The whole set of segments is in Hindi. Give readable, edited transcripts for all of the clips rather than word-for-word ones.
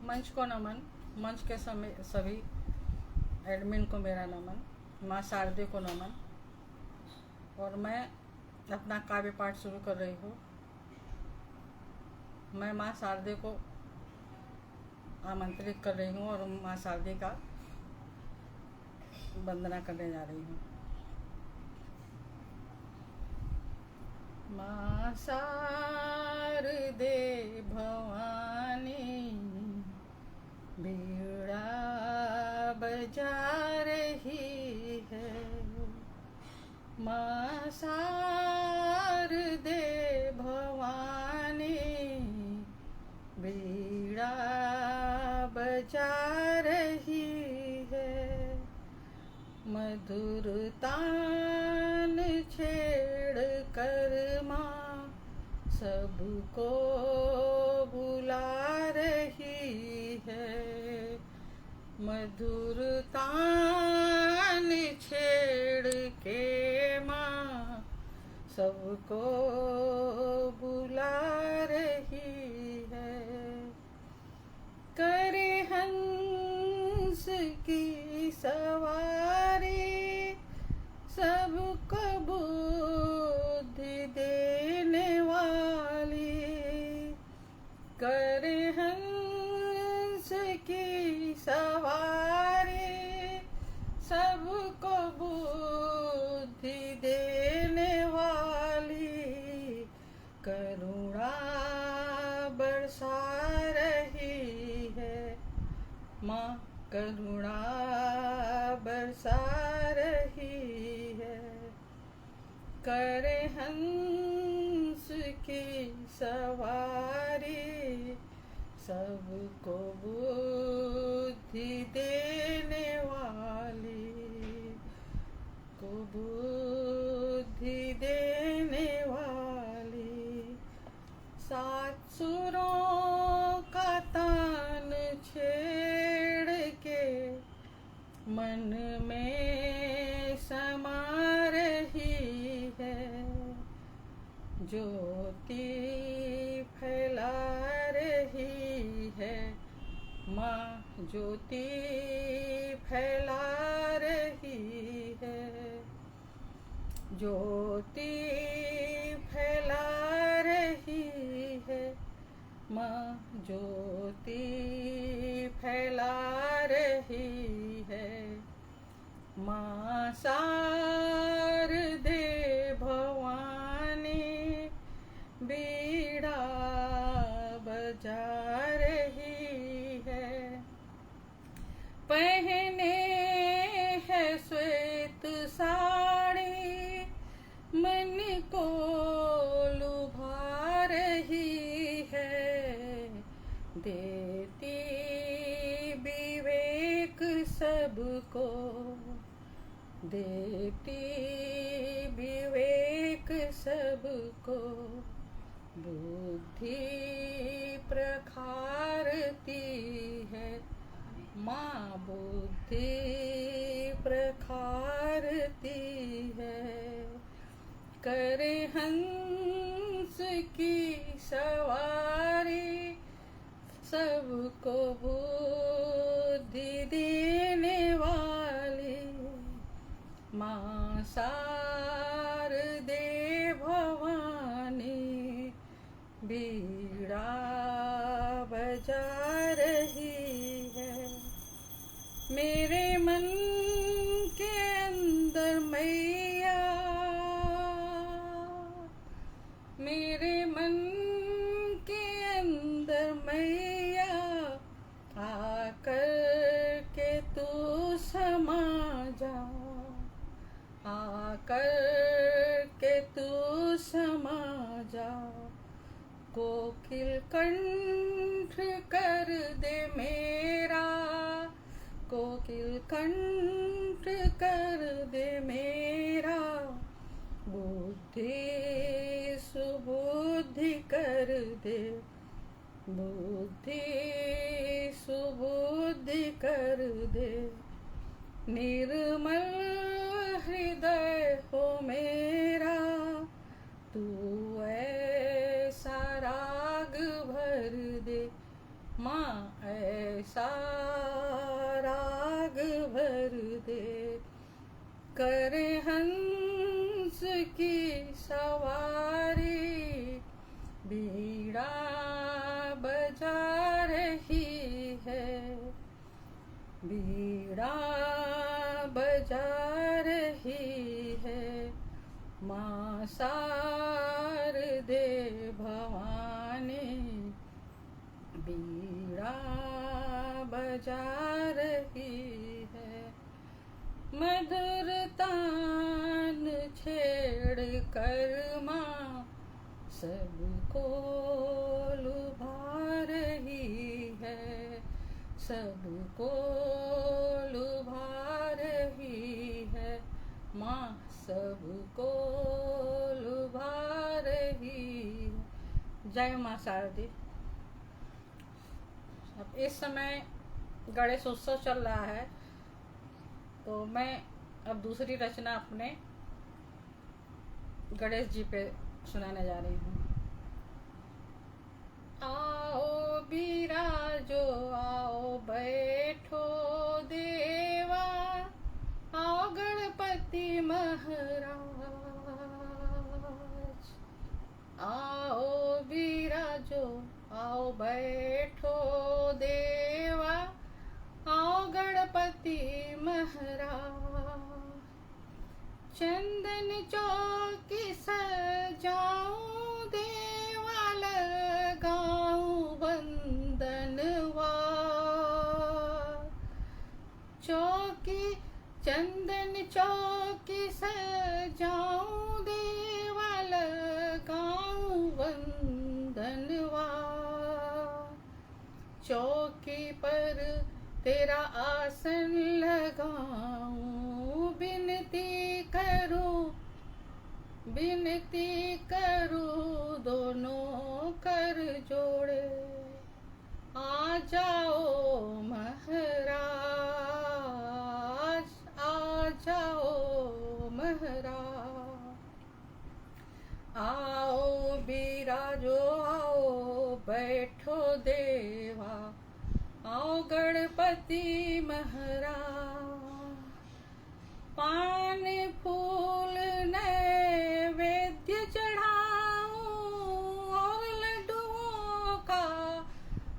मंच को नमन। मंच के समय सभी एडमिन को मेरा नमन। माँ शारदे को नमन। और मैं अपना काव्य पाठ शुरू कर रही हूँ। मैं माँ शारदे को आमंत्रित कर रही हूँ और माँ शारदे का वंदना करने जा रही हूँ। माँ शारदे भवानी बीड़ा बजा रही है। माँ शारदे भवानी बीड़ा बजा रही है। मधुर तान छेड़ कर माँ सबको बुला रही है। मधुर तान छेड़ के माँ सबको बुला रही है। करे हंस की सवारी सबको बुद्धि देने वाली। करे हंस की सवारी सबको बुद्धि देने वाली। करुणा बरसा रही है। माँ करुणा बरसा रही है। करे हंस की सवारी सबको बुद्धि देने वाली। को बुद्धि देने वाली। सात सुरों का तान छेड़ के मन में समा रही है। ज्योति फैला रही है। माँ ज्योति फैला रही है। ज्योति फैला रही है। माँ ज्योति फैला रही है। माँ शारदे भवानी बीड़ा बजा रही है। पहने है श्वेत साड़ी मन को लुभा रही है। देती विवेक सबको। देती विवेक सबको। बुद्धि प्रखारती है। माँ बुद्धि प्रखारती है। करे हंस की सवारी सबको बुद्धि देने वाली। माँ शारदे भवानी बीड़ा बजा रही है। मेरे मन के अंदर मैया मेरे मन के अंदर मैया आकर के तू समा जा। आकर के तू समा जा। कोकिल कंठ कर दे मेरा। कोकिल कंठ कर दे मेरा। बुद्धि सुबुद्धि कर दे। बुद्धि सुबुद्धि कर दे। निर्मल हृदय हो मेरा। तू ऐसा राग भर दे। माँ ऐसा राग भर दे, करे हंस की सवारी, बीड़ा बजा रही है, बीड़ा बजा रही है, माँ शारदे भवानी, बीड़ा बजा रही है। मधुर तान छेड़ कर माँ सबको लुभा रही है, सबको लुभा रही है, माँ सबको लुभा रही है। जय माँ शारदे। अब इस समय गणेश उत्सव चल रहा है, तो मैं अब दूसरी रचना अपने गणेश जी पे सुनाने जा रही हूँ। आओ बिराजो, आओ बैठो देवा, आओ गणपति महाराज, आओ बिराजो, आओ बैठो देवा, आओ गणपति महाराज। चंदन चौकी सजाऊं देवा, लगाऊं वंदनवा, चौकी चंदन चौकी सजाऊं देवा, लगाऊं वंदनवा, चौकी पर तेरा आसन लगाऊं, विनती करूं दोनों कर जोड़े, आ जाओ महाराज, आ जाओ महाराज, आओ बिराजो, आओ बैठो देवा, आओ गणपति महाराज। पान फूल नैवेद्य चढ़ाऊं और लड्डुओं का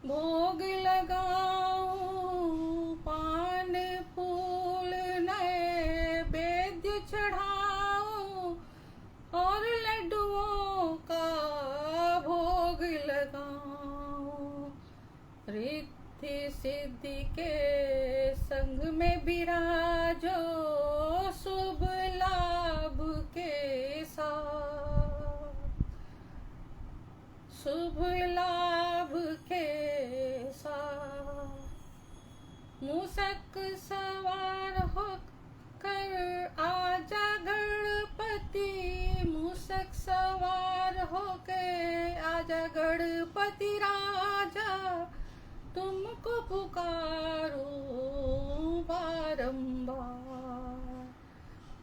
भोग लगाऊं, पान फूल नैवेद्य चढ़ाऊं और लड्डुओं का भोग लगाऊं, रिद्धि सिद्धि के संग में बिराजो, शुभ लाभ के साथ, शुभ लाभ के साथ, मूषक सवार होकर आजा गणपति, मूषक सवार होकर आजा गणपति राजा, तुमको पुकारूं बारंबार,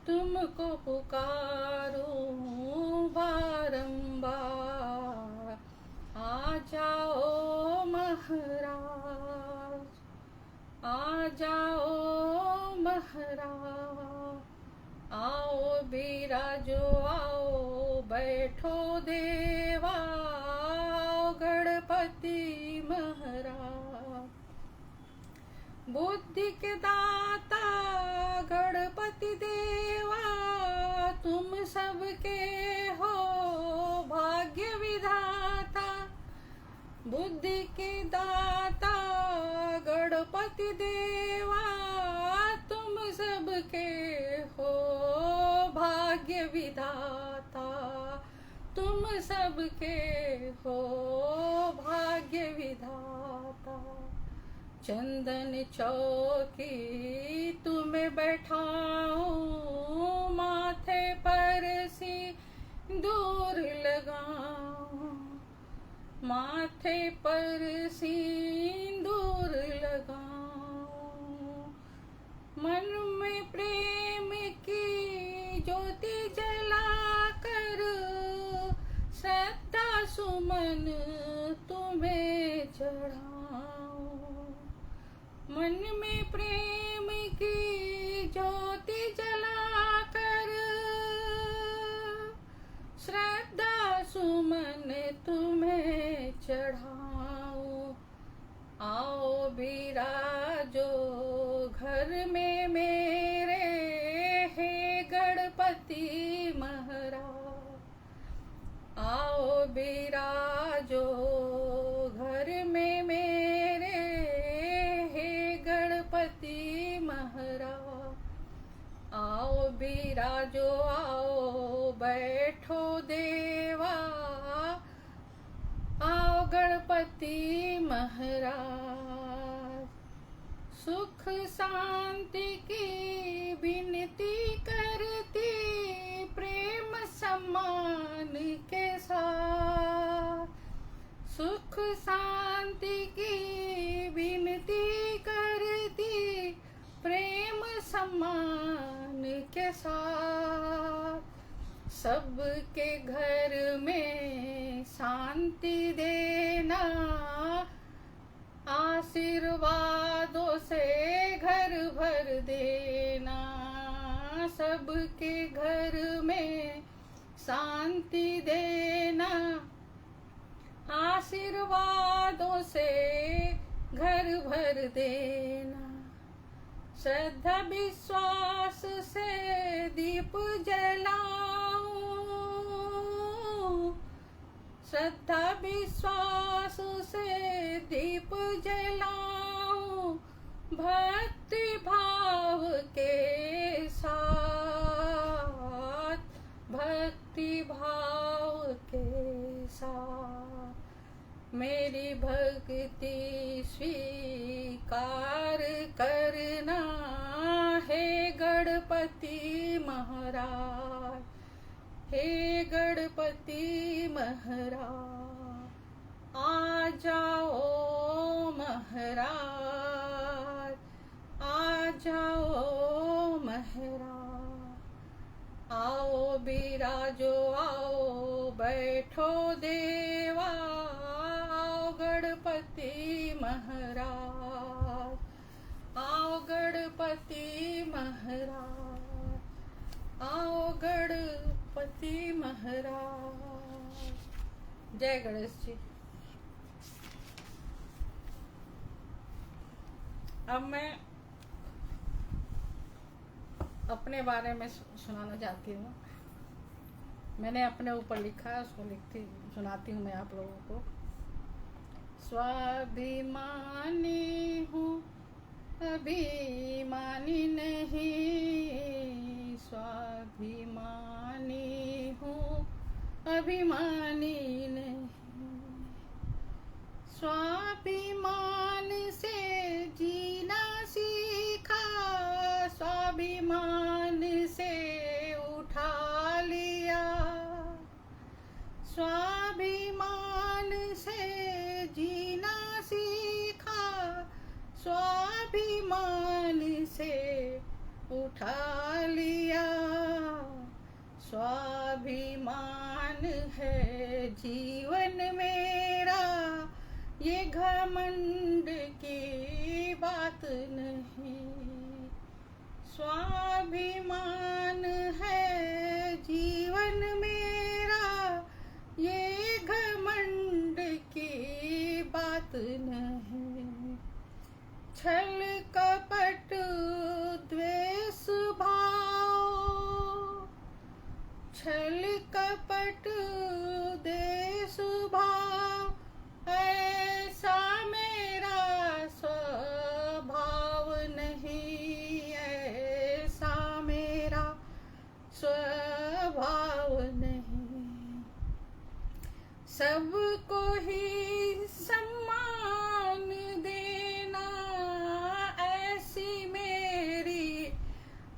तुमको पुकारूं बारंबार, आ जाओ महाराज, आ जाओ महाराज, आओ बिराजो, आओ बैठो देवा, आओ गणपति महाराज। बुद्धि के दाता गणपति देवा, तुम सबके हो भाग्य विधाता, बुद्धि के दाता गणपति देवा, तुम सबके हो भाग्य विधाता, तुम सबके हो भाग्य विधाता। चंदन चौकी तुम्हें बैठाऊं, माथे पर सिंदूर लगाऊं, माथे पर सिंदूर लगाऊं, मन में प्रेम की ज्योति जलाकर श्रद्धा सुमन तुम्हें चढ़ाऊं, मन में प्रेम की ज्योति जलाकर श्रद्धा सुमन तुम्हें चढ़ाऊं। आओ बिराजो घर में मेरे, हे गणपति महाराज। आओ बिराजो घर में मेरे, हे गणपति महाराज। आओ बिराजो, आओ बैठो देवा, आओ गणपति महाराज। सुख शांति की विनती करती प्रेम सम्मान के साथ। सुख शांति की विनती करती प्रेम सम्मान के साथ। सबके घर में शांति देना, आशीर्वादों से घर भर देना। सबके घर में शांति देना, आशीर्वादों से घर भर देना। श्रद्धा विश्वास से दीप जलाऊं, श्रद्धा विश्वास से दीप जलाऊं। भक्ति भाव के साथ, भक्ति भाव के साथ। मेरी भक्ति स्वीकार करना, हे गणपति महाराज, हे गणपति महाराज। आ जाओ महाराज, आ जाओ महाराज। आओ बिराजो, आओ बैठो देवा, आओ गणपति महाराज। आओ गणपति महाराज, आओ गणपति महाराज। जय गणेश जी। अब मैं अपने बारे में सुनाना चाहती हूँ। मैंने अपने ऊपर लिखा है, उसको सुनाती हूँ मैं आप लोगों को। स्वाभिमानी हूँ अभिमानी नहीं, स्वाभिमानी हूँ अभिमानी नहीं। स्वाभिमान से जीना सीखा, स्वाभिमान से उठा लिया। स्वाभिमान से जीना सीखा, स्वाभिमान से उठा लिया। स्वाभिमान है जीवन मेरा, ये घमंड की बात नहीं। स्वाभिमान है जीवन मेरा, ये घमंड की बात नहीं। छल कपट द्वेष भाव, छल कपट द्वेष भाव, ऐसा मेरा स्वभाव नहीं, ऐसा मेरा स्वभाव नहीं। सबको ही सम्मान देना, ऐसी मेरी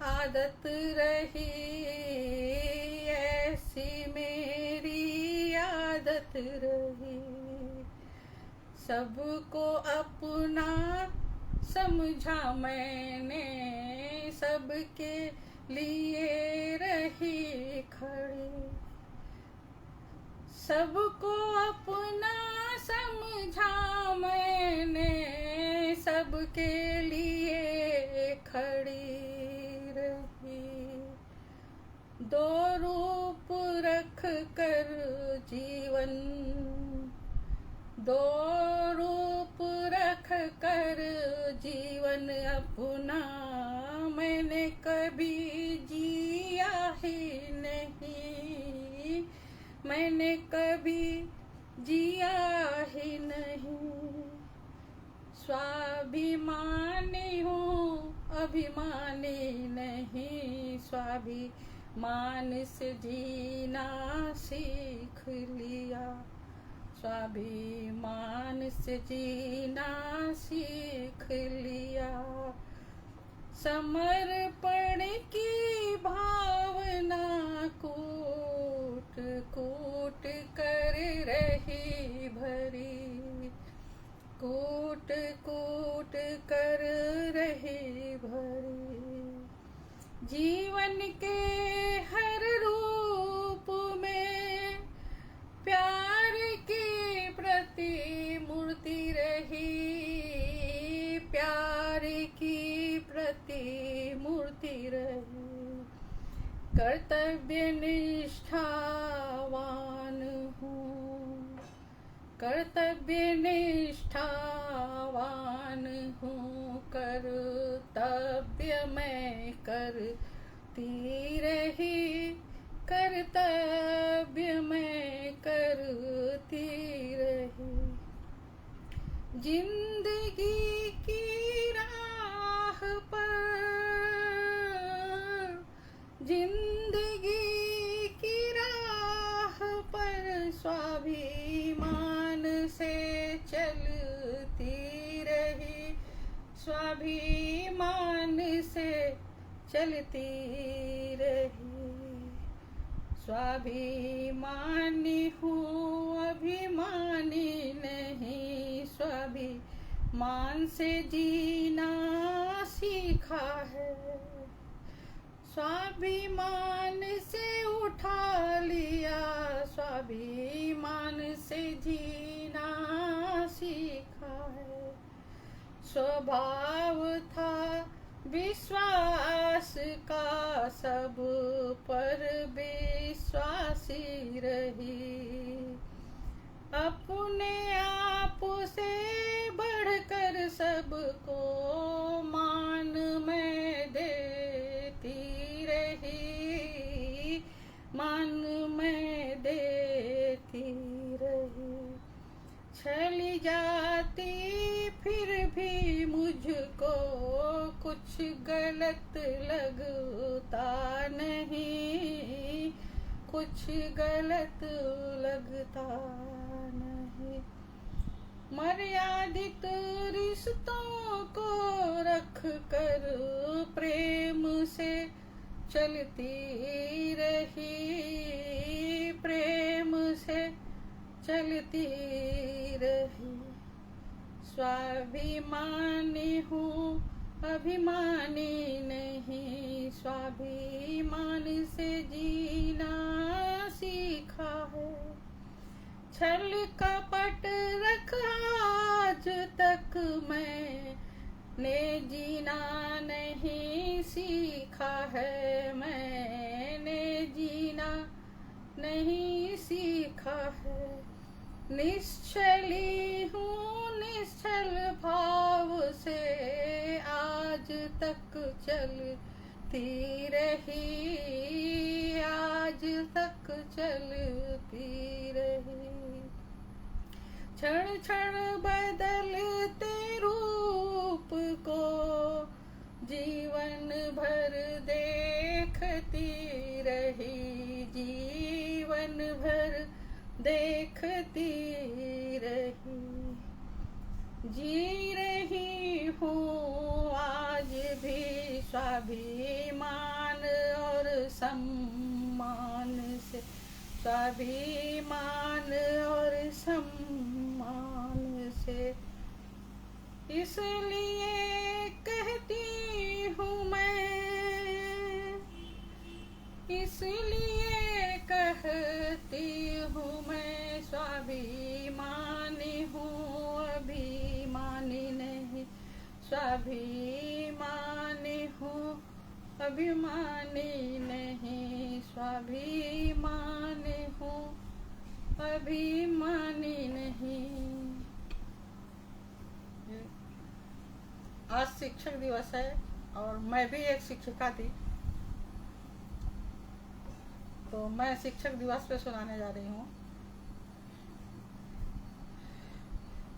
आदत रही, ऐसी मेरी आदत रही। सबको अपना समझा मैंने, सबके लिए रही खड़ी। सबको अपना समझा मैंने, सब के लिए खड़ी रही। दो रूप रख कर जीवन, दो रूप रख कर जीवन अपना मैंने कभी जिया ही नहीं, मैंने कभी जिया ही नहीं। स्वाभिमानी हूँ अभिमानी नहीं, स्वाभिमान से जीना सीख लिया, स्वाभिमान से जीना सीख लिया। समर्पण की भावना कूट कूट कर रही भरी, कूट कूट कर रही भरी। जीवन के हर रूप में प्यार की प्रतिमूर्ति रही, प्यार की प्रतिमूर्ति रही। कर्तव्य निष्ठावान हूँ, कर्तव्य निष्ठावान हूँ, कर्तव्य मैं करती रही, कर्तव्य मैं करती रही। जिंदगी की राह पर, जिंदगी की राह पर स्वाभिमान से चलती रही, स्वाभिमान से चलती रही। स्वाभिमानी हूँ अभिमानी नहीं, स्वाभिमान से जीना सीखा है, स्वाभिमान से उठा लिया, स्वाभिमान से जीना सीखा है। स्वभाव था विश्वास का, सब पर विश्वासी रही। अपने आप से बढ़कर सबको मान मैं देती रही, मान मैं देती रही। चली जाती फिर भी मुझको कुछ गलत लगता नहीं, कुछ गलत लगता नहीं। मर्यादित रिश्तों को रख कर प्रेम से चलती रही, प्रेम से चलती रही। स्वाभिमानी हूँ अभिमानी नहीं, स्वाभिमान से जीना सीखा है। छल कपट रख आज तक मैंने जीना नहीं सीखा है, मैंने जीना नहीं सीखा है। निश्चली हूँ निश्चल भाव से आज तक चलती रही, आज तक चलती रही। क्षण क्षण बदलते रूप को जीवन भर देखती रही, जीवन भर देखती रही। जी रही हूँ आज भी स्वाभिमान और सम्मान से, स्वाभिमान और सम्मान से। इसलिए कहती हूँ मैं, इसलिए कहती हूँ मैं, स्वाभिमानी हूँ अभिमानी नहीं, स्वाभिमान स्वाभिमानी हूँ, अभिमानी नहीं। स्वाभिमानी हूँ, अभिमानी नहीं। आज शिक्षक दिवस है और मैं भी एक शिक्षिका थी, तो मैं शिक्षक दिवस पे सुनाने जा रही हूँ।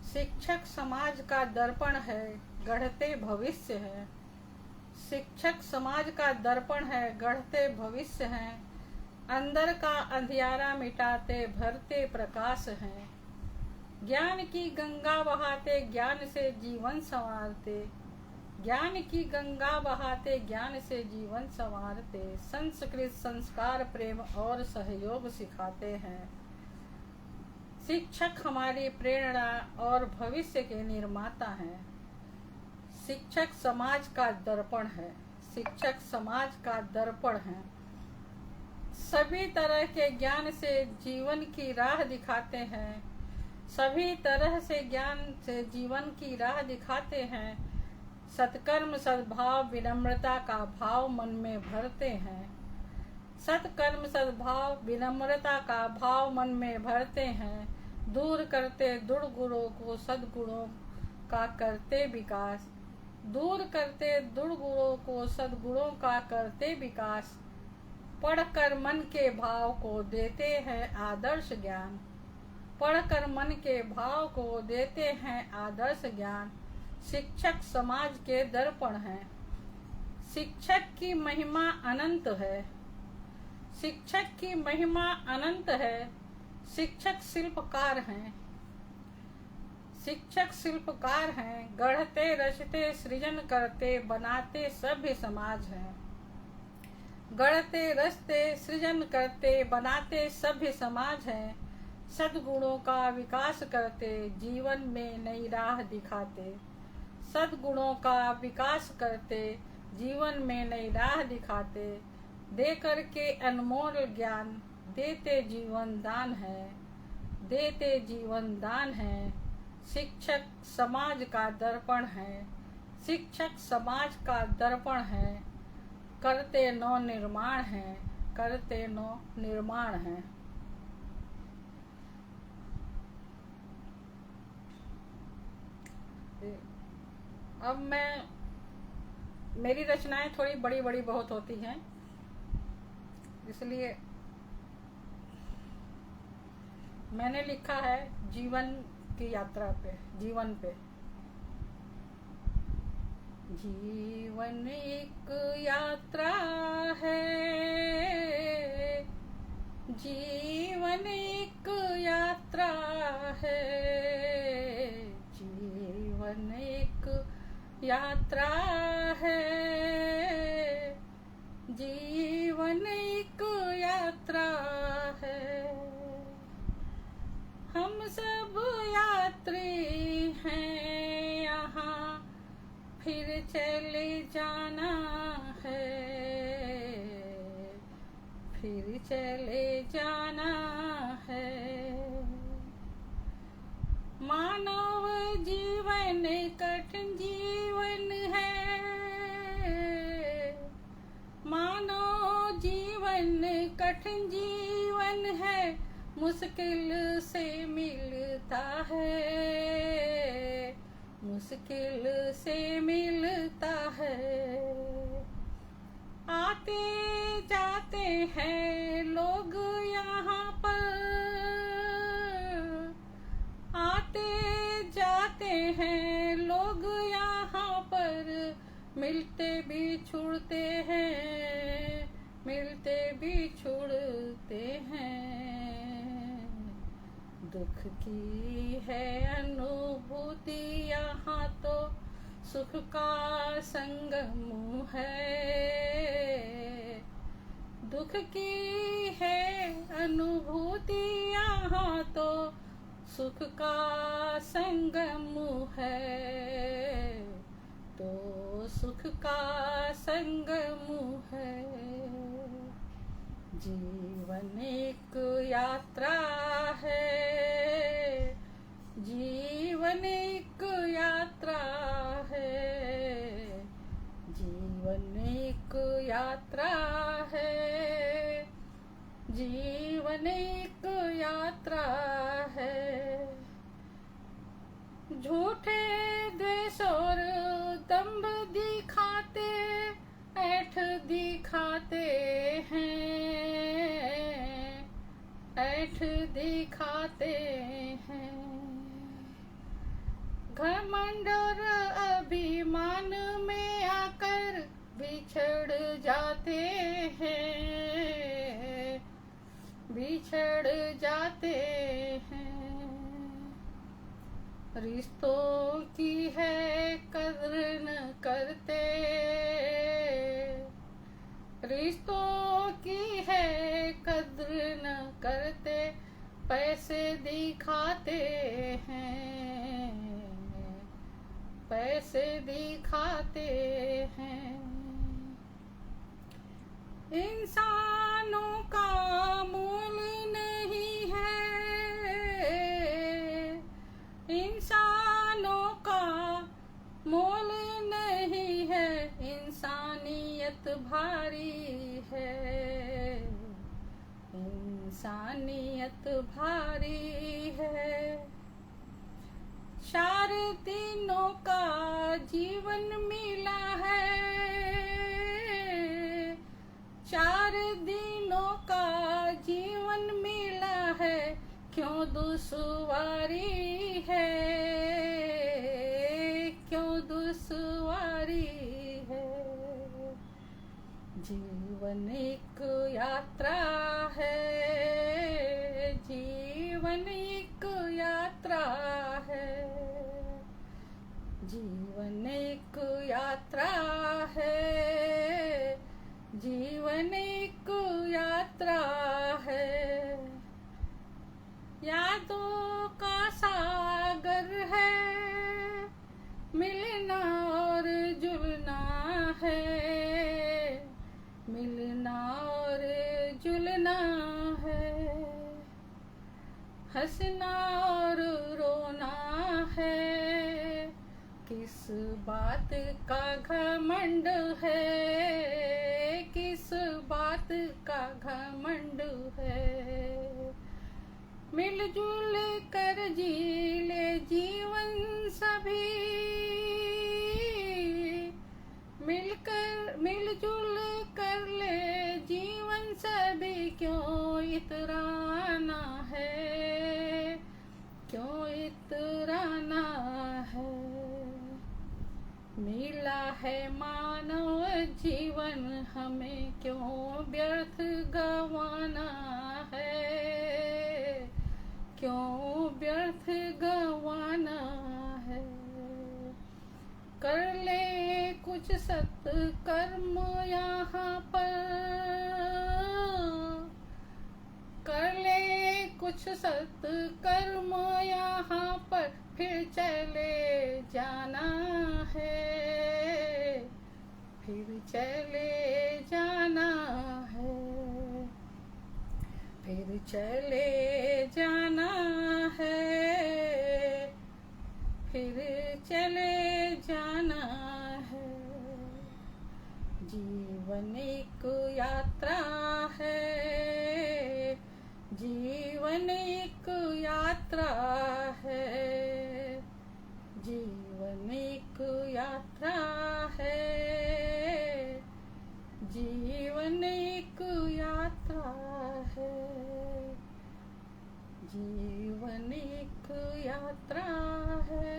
शिक्षक समाज का दर्पण है, गढ़ते भविष्य है। शिक्षक समाज का दर्पण है, गढ़ते भविष्य हैं। अंदर का अंधियारा मिटाते भरते प्रकाश हैं। ज्ञान की गंगा बहाते ज्ञान से जीवन संवारते। ज्ञान की गंगा बहाते ज्ञान से जीवन संवारते। संस्कृत संस्कार प्रेम और सहयोग सिखाते हैं। शिक्षक हमारी प्रेरणा और भविष्य के निर्माता हैं। शिक्षक समाज का दर्पण है। शिक्षक समाज का दर्पण है। सभी तरह के ज्ञान से जीवन की राह दिखाते हैं। सभी तरह से ज्ञान से जीवन की राह दिखाते हैं। सत्कर्म सद्भाव विनम्रता का भाव मन में भरते हैं। सत्कर्म सद्भाव विनम्रता का भाव मन में भरते हैं। दूर करते दुर्गुणों को सद्गुणों का करते विकास। दूर करते दुर्गुणों को सद्गुणों का करते विकास। पढ़कर मन के भाव को देते हैं आदर्श ज्ञान। पढ़कर मन के भाव को देते हैं आदर्श ज्ञान। शिक्षक समाज के दर्पण हैं। शिक्षक की महिमा अनंत है। शिक्षक की महिमा अनंत है। शिक्षक शिल्पकार हैं। शिक्षक शिल्पकार हैं। गढ़ते रचते सृजन करते बनाते सभ्य समाज हैं। गढ़ते रचते सृजन करते बनाते सभ्य समाज हैं। सद्गुणों का विकास करते जीवन में नई राह दिखाते। सद्गुणों का विकास करते जीवन में नई राह दिखाते। दे करके अनमोल ज्ञान देते जीवन दान है। देते जीवन दान है। शिक्षक समाज का दर्पण है। शिक्षक समाज का दर्पण है। करते नव निर्माण है। करते नव निर्माण है। अब मेरी रचनाएं थोड़ी बड़ी बड़ी बहुत होती हैं, इसलिए मैंने लिखा है जीवन की यात्रा पे, जीवन पे। जीवन एक यात्रा है। जीवन एक यात्रा है। जीवन एक यात्रा है। जीवन एक यात्रा है। हम सब यात्री हैं यहाँ, फिर चले जाना है। फिर चले जाना है। मानव जीवन कठिन जीवन है। मानव जीवन कठिन जीवन है। मुश्किल से मिलता है। मुश्किल से मिलता है। आते जाते हैं लोग यहाँ पर। आते जाते हैं लोग यहाँ पर। मिलते भी छुड़ते हैं। मिलते भी छुड़ते हैं। दुख की है अनुभूति यहाँ तो सुख का संगम है। दुख की है अनुभूति यहाँ तो सुख का संगम है। तो सुख का संगम है। जीवन एक यात्रा है। जीवन एक यात्रा है। जीवन एक यात्रा है। झूठे द्वेष और दंभ दिखाते, ऐठ दिखाते हैं, ऐठ दिखाते हैं। घमंड और अभिमान में आकर बिछड़ जाते हैं, बिछड़ जाते हैं। रिश्तों की है कद्र न करते, रिश्तों की है कद्र न करते, पैसे दिखाते हैं, पैसे दिखाते हैं। इंसानों का मोल नहीं है, इंसानों का मोल नहीं है, इंसानियत भारी है, इंसानियत भारी है। चार दिनों का जीवन मिला है, चार दिनों का जीवन मिला है, क्यों दुश्वारी है, क्यों दुश्वारी है। जीवन एक यात्रा है, जीवन एक यात्रा है, जीवन एक यात्रा है, जीवन एक यात्रा है। यादों का सागर है, मिलना और जुलना है, मिलना और जुलना है। हंसना और रोना है, किस बात का घमंड है, किस बात का घमंड है। मिलजुल कर जी ले जीवन सभी, मिलजुल कर ले जीवन सभी, क्यों इतराना है, क्यों इतराना है। मिला है मानव जीवन, हमें क्यों व्यर्थ गंवाना है, क्यों व्यर्थ गंवाना है। कर ले कुछ सत्कर्म यहाँ पर, कर ले कुछ सत्कर्म यहाँ पर, फिर चले जाना है, फिर चले जाना है, फिर चले जाना है, फिर चले जाना है। जीवन एक यात्रा है, जीवन एक यात्रा है, जीवन एक यात्रा है, जीवन एक यात्रा है, जीवन एक यात्रा है,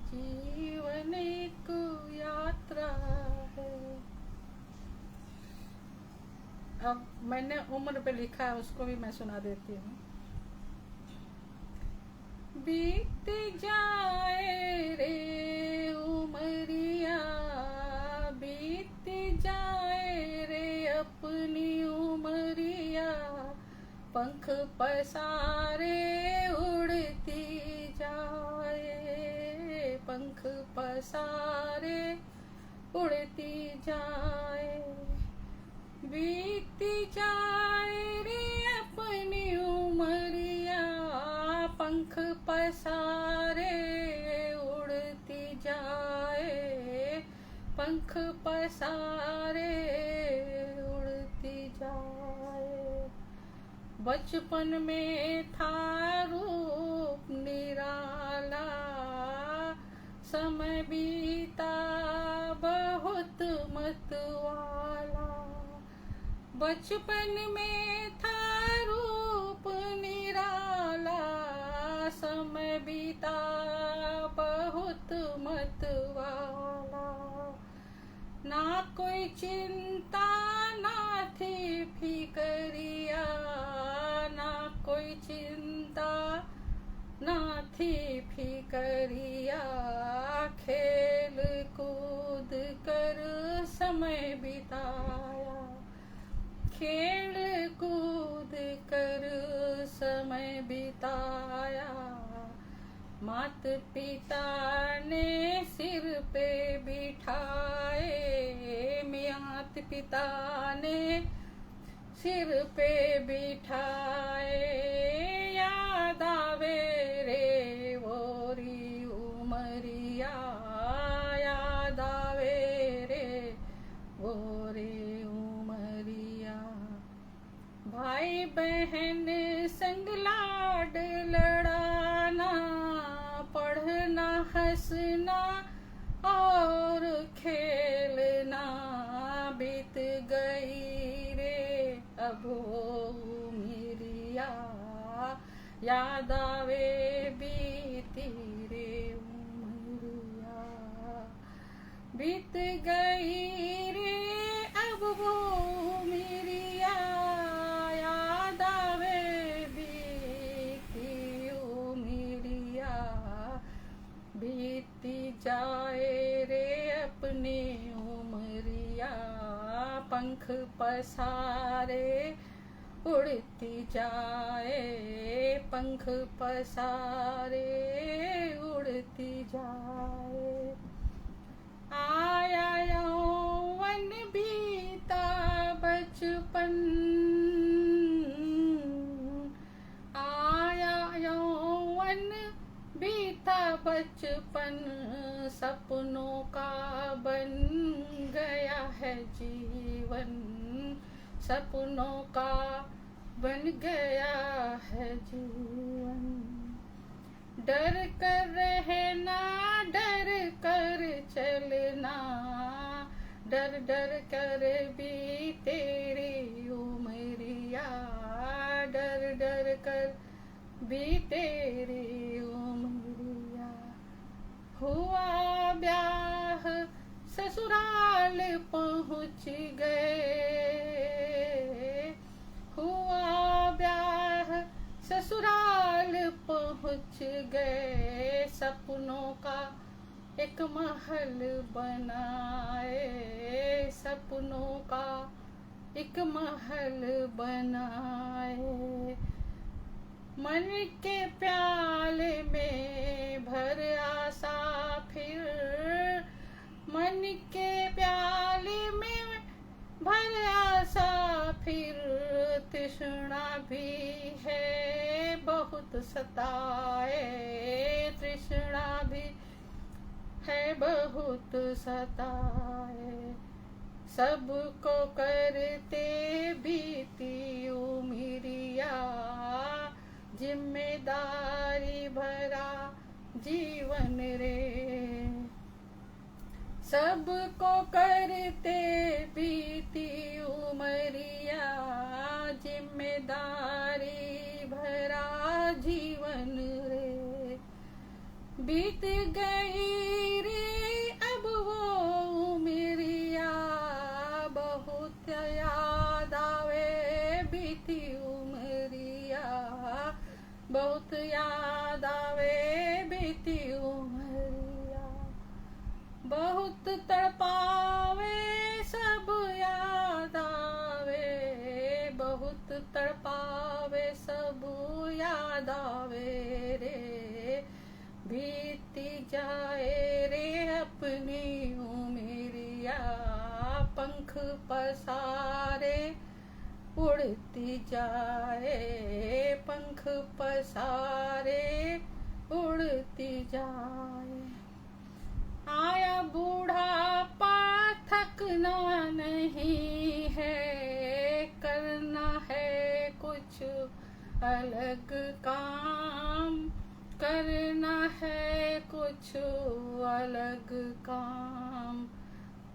जीवन एक यात्रा है। अब मैंने उम्र पे लिखा है, उसको भी मैं सुना देती हूँ। बीत जाए रे उमरिया, बीत जाए रे अपनी उमरिया, पंख पसारे उड़ती जाए, पंख पसारे उड़ती जाए। बीत जाए रे अपनी उमरिया, पंख पसारे उड़ती जाए, पंख पसारे उड़ती जाए। बचपन में था रूप निराला, समय बीता बहुत मतवाला। बचपन में था रूप निराला, समय बीता बहुत मतवाला। ना कोई चिंता ना थी फिक्रिया, ना कोई चिंता ना थी फिक्रिया। खेल कूद कर समय बिताया, खेल कूद कर समय बिताया। मात पिता ने सिर पे बिठाए, मात पिता ने सिर पे बिठाए। याद आवे रे वोरी उमरिया, याद आवे रे वोरी उमरिया। भाई बहन संग लाड लड़ाना, पढ़ना हंसना और खेलना। बीत गई रे अब वो उमरिया, याद आवे बीती रे उमरिया। बीत गई रे अब वो उमरिया, याद आवे बीती उमरिया। बीती जाए रे अपनी उमरिया, पंख पसारे उड़ती जाए, पंख पसारे उड़ती जाए। आया यौवन बीता बचपन, आया यौवन बीता बचपन। सपनों का बन गया है जीवन, सपनों का बन गया है जीवन। डर कर रहना, डर कर चलना, डर डर कर भी तेरी उमरिया, डर डर कर भी तेरी उमरिया। हुआ ब्याह ससुराल पहुँच गए, हुआ ब्याह ससुराल पहुँच गए। सपनों का एक महल बनाए, सपनों का एक महल बनाए। मन के प्याले में भर आशा फिर, मन के प्याले में भर आशा फिर। तृष्णा भी है बहुत सताए, तृष्णा भी है बहुत सताए। सबको करते बीती उमरिया, जिम्मेदारी भरा जीवन रे। सबको करते बीती उमरिया, जिम्मेदारी भरा जीवन रे। बीत गई रे अब वो उमरिया, बहुत याद आवे बीती उमरिया, बहुत याद आवे बीती उमरिया। बहुत तड़पावे सब याद आवे, बहुत तड़पावे सब याद आवे रे। बीती जाए रे अपनी उमरिया, पंख पसारे उड़ती जाए, पंख पसारे उड़ती जाए। आया बूढ़ापा थकना नहीं है, करना है कुछ अलग काम करना है, कुछ अलग काम।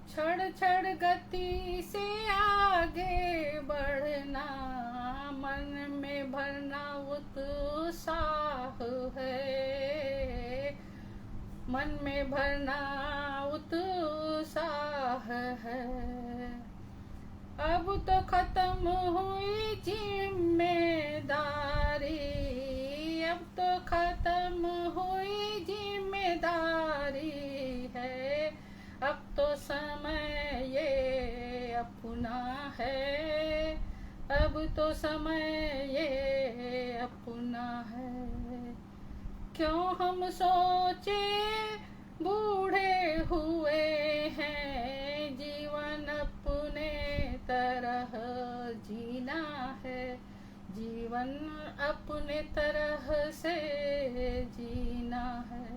क्षण क्षण गति से आगे बढ़ना, मन में भरना उत्साह है, मन में भरना उत्साह है। अब तो खत्म हुई जिम्मेदारी, अब तो खत्म हुई जिम्मेदारी है, अब तो समय ये अपना है, अब तो समय ये अपना है। क्यों हम सोचे बूढ़े हुए हैं, जीवन अपने तरह जीना है, जीवन अपने तरह से जीना है।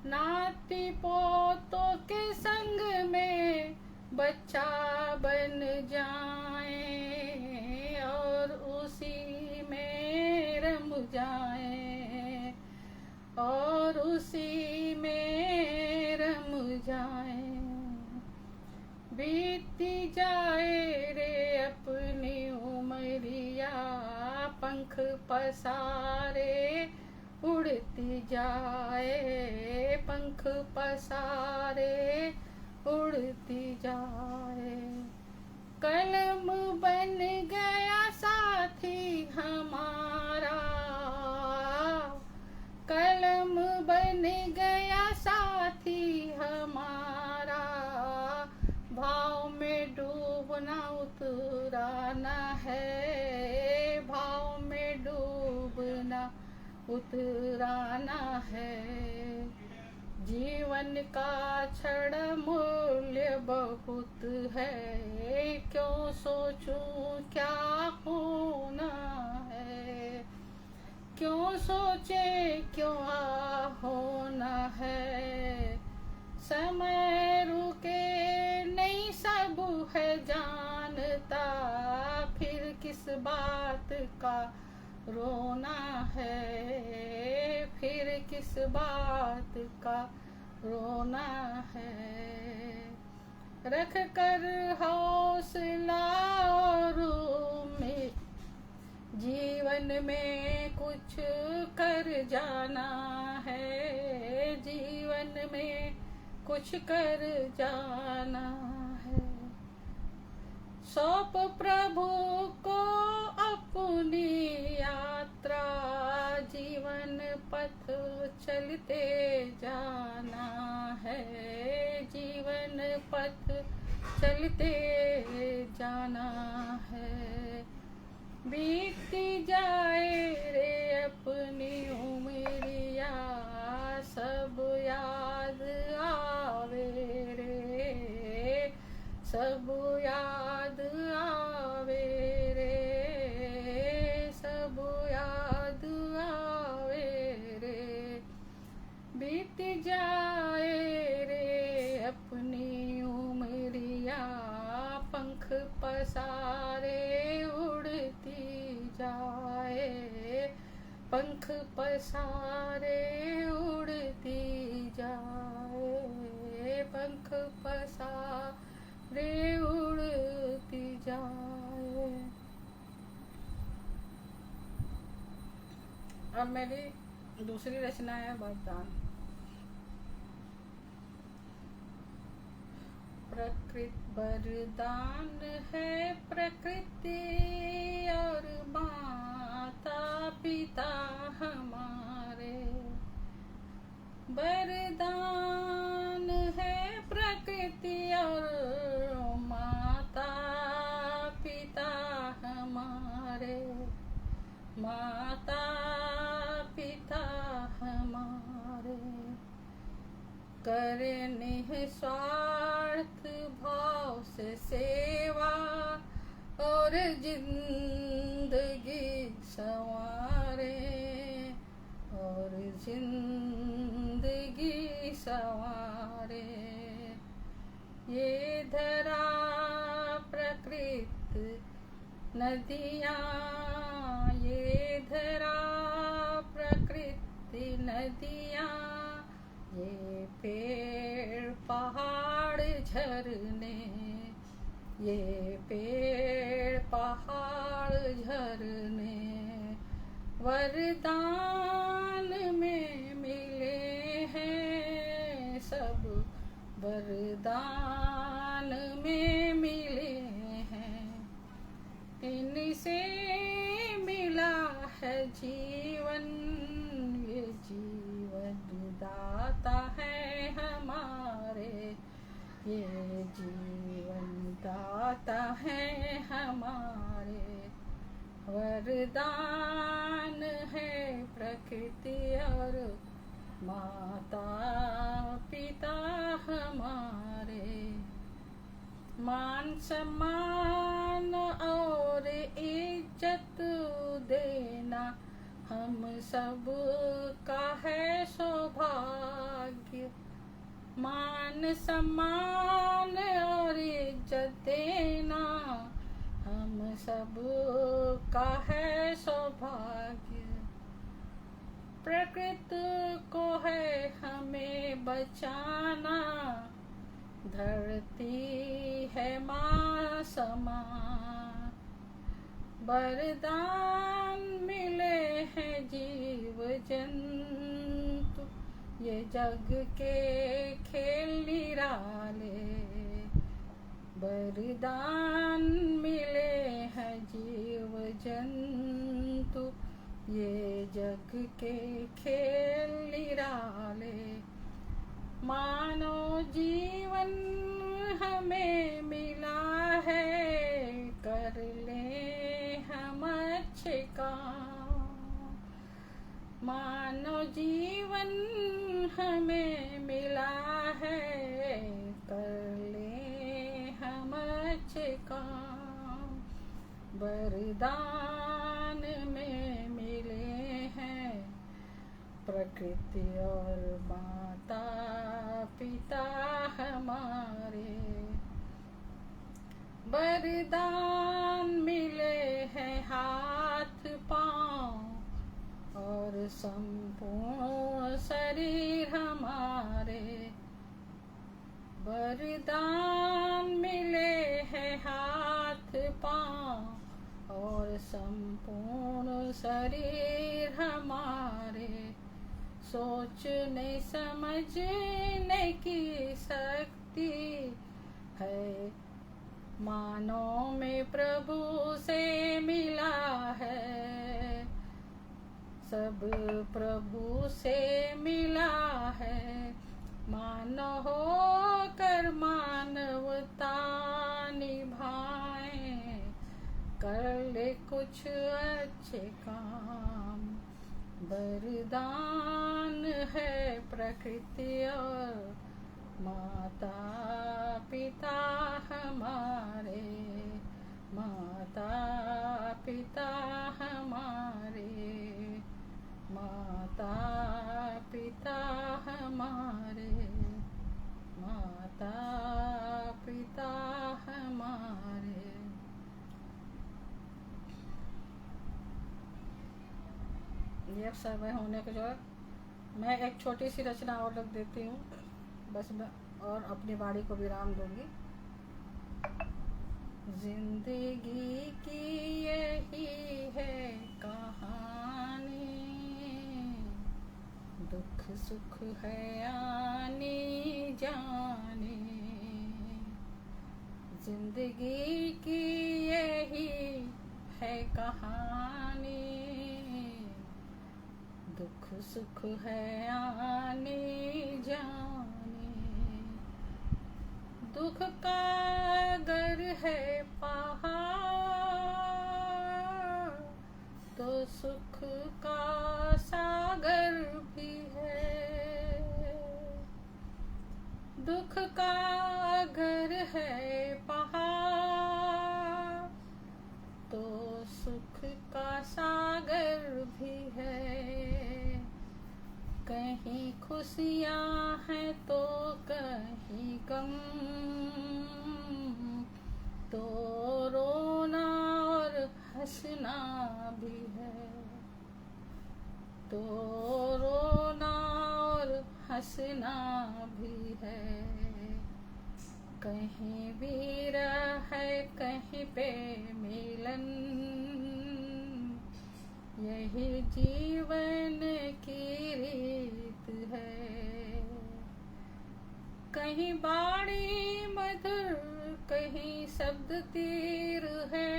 नाती पोतों के संग में बच्चा बन जाए और उसी में रम जाए, और उसी में रम जाए। बीती जाए रे अपनी उमरिया, पंख पसारे उड़ती जाए, पंख पसारे उड़ती जाए। कलम बन गया साथी हमारा, कलम बन गया साथी हमारा, भाव में डूबना उतराना है, भाव में डूबना उतराना है। जीवन का क्षण मूल्य बहुत है, क्यों सोचूं क्या होना है, क्यों सोचे क्यों होना है। समय रुके नहीं सब है जानता, फिर किस बात का रोना है, फिर किस बात का रोना है। रख कर हौसला और उम्मीद, जीवन में कुछ कर जाना है, जीवन में कुछ कर जाना है। सौंप प्रभु को अपनी यात्रा, जीवन पथ चलते जाना है, जीवन पथ चलते जाना है। बीतती जाए रे अपनी उमरिया, सब याद आवे रे, सब याद आवे रे, सब याद आवे रे। बीत जाए रे अपनी उमरिया, पंख पसारे उड़ती जाए, पंख पसारे उड़ती जाए, पंख पसारे उड़ती जाए। अब मेरी दूसरी रचना है वरदान। प्रकृति वरदान है, प्रकृति और माता पिता हमारे। वरदान है प्रकृति और माता पिता हमारे, माता पिता हमारे। करे निस्वार्थ भाव से सेवा और जिंदगी संवारे, और जिंदगी संवारे। ये धरा प्रकृति नदियाँ, ये धरा प्रकृति नदियाँ, ये पेड़ पहाड़ झरने, ये पेड़ पहाड़ झरने वरदान में मिले हैं, सब वरदान में मिले हैं। इनसे मिला है जीवन, ये जीवन दाता है हमारे, ये जीवन दाता है हमारे। वरदान है प्रकृति और माता पिता हमारे। मान सम्मान और इज्जत देना हम सब का है सौभाग्य। मान सम्मान और इज्जत देना हम सब का है सौभाग्य। प्रकृति को है हमें बचाना, धरती है माँ समान। वरदान मिले हैं जीव जंतु, ये जग के खेल निराले। वरदान मिले हैं जीव जंतु, ये जग के खेल निराले। मानव जीवन हमें मिला है, कर ले हम अच्छे काम। मानव जीवन हमें मिला है, कर ले हम अच्छे काम। वरदान में मिले हैं प्रकृति और माता पिता हमारे। वरदान मिले हैं हाथ पाँव और संपूर्ण शरीर हमारे। वरदान मिले हैं हाथ पाँव और संपूर्ण शरीर हमारे। सोचने समझने की शक्ति है, मानव में प्रभु से मिला है। सब प्रभु से मिला है, मानव होकर मानवता निभाएं, कर ले कुछ अच्छे काम। वरदान है प्रकृति और माता पिता हमारे। माता पिता हमारे, माता पिता हमारे, माता पिता हमारे। ये समय होने के जो मैं एक छोटी सी रचना और रख देती हूँ, बस मैं और अपनी वाणी को विराम दूंगी। जिंदगी की यही है कहानी, दुख सुख है आने जाने। जिंदगी की यही है कहानी, दुख सुख है आने जाने। दुख का अगर है पहाड़, तो सुख का सागर भी है। दुख का अगर है पहाड़, तो सुख का सागर भी है। कहीं खुशियाँ हैं तो कहीं गम, तो रोना और हंसना भी है। तो रोना और हंसना भी है, कहीं वीर है कहीं पे मिलन, यही जीवन की रीत है। कहीं बाणी मधुर कहीं शब्द तीर है,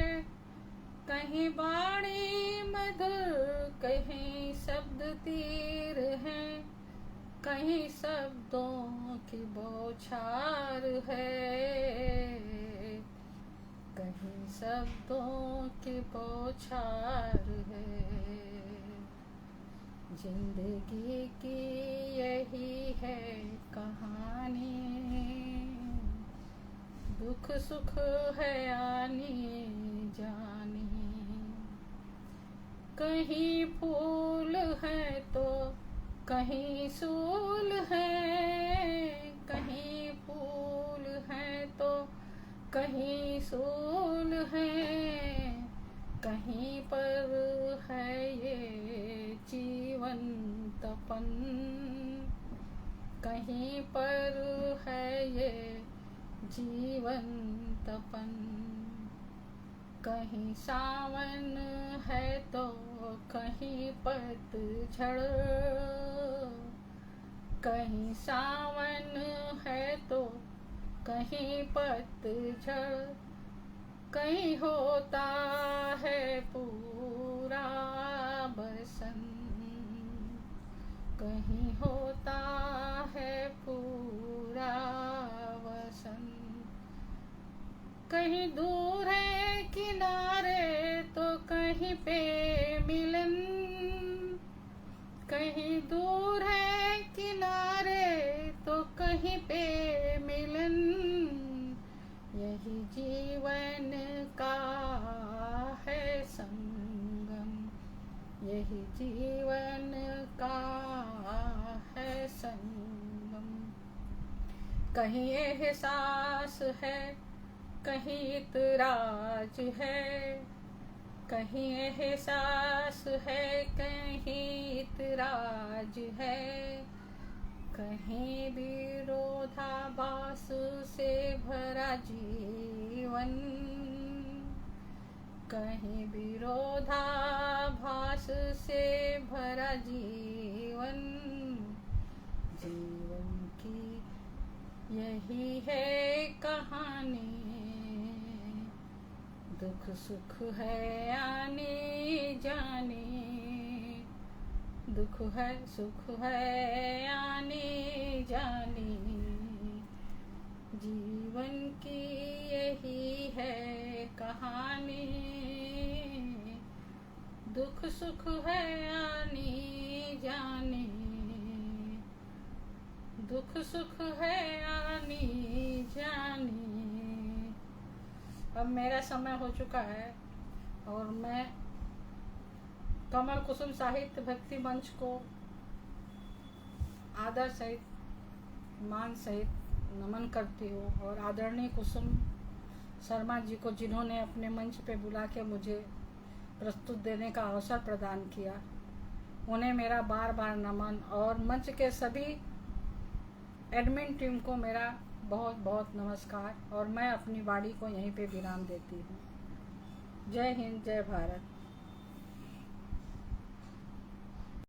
कहीं बाणी मधुर कहीं शब्द तीर है, कहीं शब्दों की बौछार है, कहीं शब्दों की बौछार है। जिंदगी की यही है कहानी, दुख सुख है आनी जानी, कहीं फूल है तो कहीं सूल है, कहीं फूल है तो कहीं सूल है, कहीं पर है ये जीवंतपन, कहीं पर है ये जीवंतपन। कहीं सावन है तो कहीं पतझड़, कहीं सावन है तो कहीं पतझड़, कहीं होता है पूरा बसंत, कहीं होता है पूरा बसंत। कहीं दूर है किनारे तो कहीं पे मिलन, कहीं दूर है किनारे तो कहीं पे मिलन, यही जीवन का है संगम, यही जीवन का है संगम। कहीं एहसास है कहीं इतराज है, कहीं एहसास है कहीं इतराज है, कहीं विरोधाभास से भरा जीवन, कहीं विरोधाभास से भरा जीवन, जीवन की यही है कहानी, दुख सुख है आने जाने, दुख है सुख है आने जाने, जीवन की यही है कहानी, दुख सुख है आने जाने, दुख सुख है आने जाने। अब मेरा समय हो चुका है और मैं कमल कुसुम साहित्य भक्ति मंच को आदर सहित मान सहित नमन करती हूँ, और आदरणीय कुसुम शर्मा जी को जिन्होंने अपने मंच पे बुला के मुझे प्रस्तुत देने का अवसर प्रदान किया, उन्हें मेरा बार बार नमन, और मंच के सभी एडमिन टीम को मेरा बहुत बहुत नमस्कार, और मैं अपनी वाणी को यहीं पे विराम देती हूँ। जय हिंद, जय भारत।